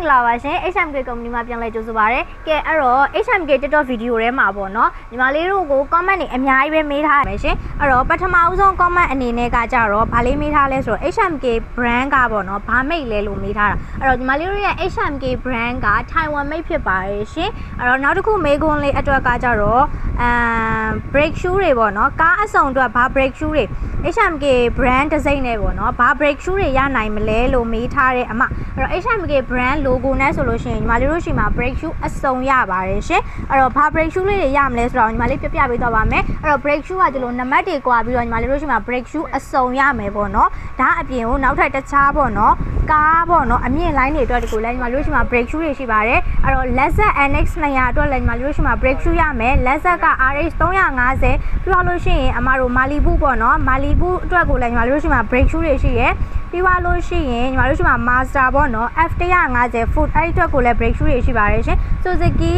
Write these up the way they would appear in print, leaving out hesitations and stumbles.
င်္ဂလာပါရှင် HMK ကုမ္ပဏီမှာပြန်လဲကြိုဆိုပါရစေ။ကဲအဲ့တော့ HMK TikTok ဗီဒီယိုထဲမှာပေါ့နော်ညီမလေးတို့ကို comment တွေအများကြီးပဲမေးထားရမယ်ရှင်။အဲ့တော့ပထမဦးဆုံး comment အနေနဲ့ကကြတော့ဗာလေးမေးထားလဲဆိုတော့ HMK brand ကပေါ့နော်ဘာမိတ်လဲလို့မေးထားတာ။အဲ့တော့ညီမလေးတို့ရဲ့ HMK brand က Taiwan မိတ်ဖြစ်ပါတယ်ရှင်။အဲ့တော့နောက်တစ်ခုမေးခွန်းလေးအတွက်ကကြတော့brake shoe တွေပေါ့နော်ကားအစုံအတွက်ဘာ brake shoe တွေ HMK brand တစ်စိမ့်နဲ့ပေါ့နော်ဘာ brake shoe တွေရနိုင်မလဲလို့မေးထားတဲ့အမအဲ့တော့ HMK brand logo နဲ့ဆိုလို့ရှိရင်ညီမလေးတို့ရှိမှာ brake shoe အစုံရပါတယ်ရှင်အဲ့တော့ဘာ brake shoe လေးတွေရမလဲဆိုတော့ညီမလေးပြပြပေးတော့ပါမယ်အဲ့တော့ brake shoe ကဒီလိုနံပါတ်တွေကွာပြီးတော့ညီမလေးတို့ရှိမှာ brake shoe အစုံရမယ်ပေါ့နော်ဒါအပြင်ကိုနောက်ထပ်တခြားပေါ့နော်ကားပေါ့နော်အမြင့်လိုင်းတွေအတွက်ဒီကိုလည်းညီမလေးတို့ရှိမှာ brake shoe တွေရှိပါတယ်အဲ့တော့ Lexus NX 200အတွက်လည်းညီမလေးတို့ရှိမှာ brake shoe ရမယ် Lexus က RH 350ပြီးတော့လို့ရှိရင်အမတို့ Malibu ပေါ့နော် Malibu အတွက်ကိုလည်းညီမလေးတို့ရှိမှာ brake shoe တွေရှိရယ်ပြီးသွားလို့ရှိရင်ညီမတို့ရှိမှာ Master ပေါ့နော် F150 Foot အဲ့ဒီအတွက်ကိုလည်း brake shoe တွေရှိပါတယ်ရှင် Suzuki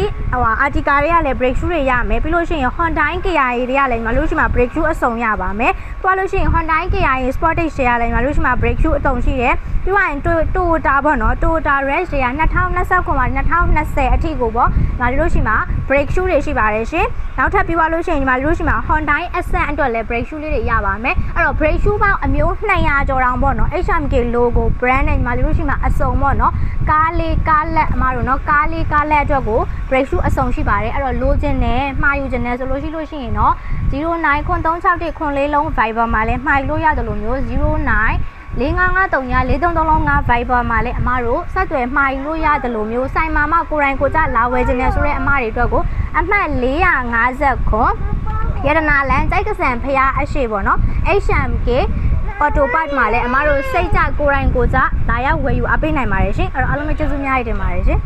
Artica တွေကလည်း brake shoe တွေရမယ်ပြီးလို့ရှိရင် Honda KIA တွေကလည်းညီမတို့ရှိမှာ brake shoe အစုံရပါမယ်ပြီးသွားလို့ရှိရင် Honda KIA Sportage တွေကလည်းညီမတို့ရှိမှာ brake shoe အစုံရှိတယ်ပြီးသွားရင် Toyota ပေါ့နော် Toyota Rush တွေက2029မှာ2020အထိကိုပေါ့ညီမတို့ရှိမှာ brake shoe တွေရှိပါတယ်ရှင်နောက်ထပ်ပြီးသွားလို့ရှိရင်ညီမတို့ရှိမှာ Honda Accent အတွက်လည်း brake shoe လေးတွေရပါမယ်အဲ့တော့ brake shoe ပေါင်းအမျိုး200ကျော်တောင်ပေါ့နော် HMK logo brand နဲ့ညီမတို့ရှိမှာအစုံပေါ့နော်ကားလေးကားလက်အမတို့နော်ကားလေးကားလက်အတွက်ကို brake shoe အစုံရှိပါတယ်အဲ့တော့လိုချင်တယ်မှာယူချင်တယ်ဆိုလို့ရှိရင်နော်099361 လုံး Viber မှာလည်းမှာယူလို့ရတယ်လို့မျိုး09 45534335 Viber မှာလည်းအမတို့ဆက်သွယ်မှာယူလို့ရတယ်လို့မျိုးစိုင်မာမကိုရိုင်းကိုကြလာဝယ်ခြင်းနဲ့ဆိုတဲ့အမတွေအတွက်ကိုအမှတ်450ခွန်ရတနာလန်ကြိုက်ကစံဖျားအရှိပေါ့နော် HMK Auto Part မှာလည်းအမတို့စိတ်ကြကိုရိုင်းကိုကြလာရောက်ဝယ်ယူအပေးနိုင်ပါတယ်ရှင်အဲ့တော့အားလုံးပဲကျေးဇူးများတင်ပါတယ်ရှင်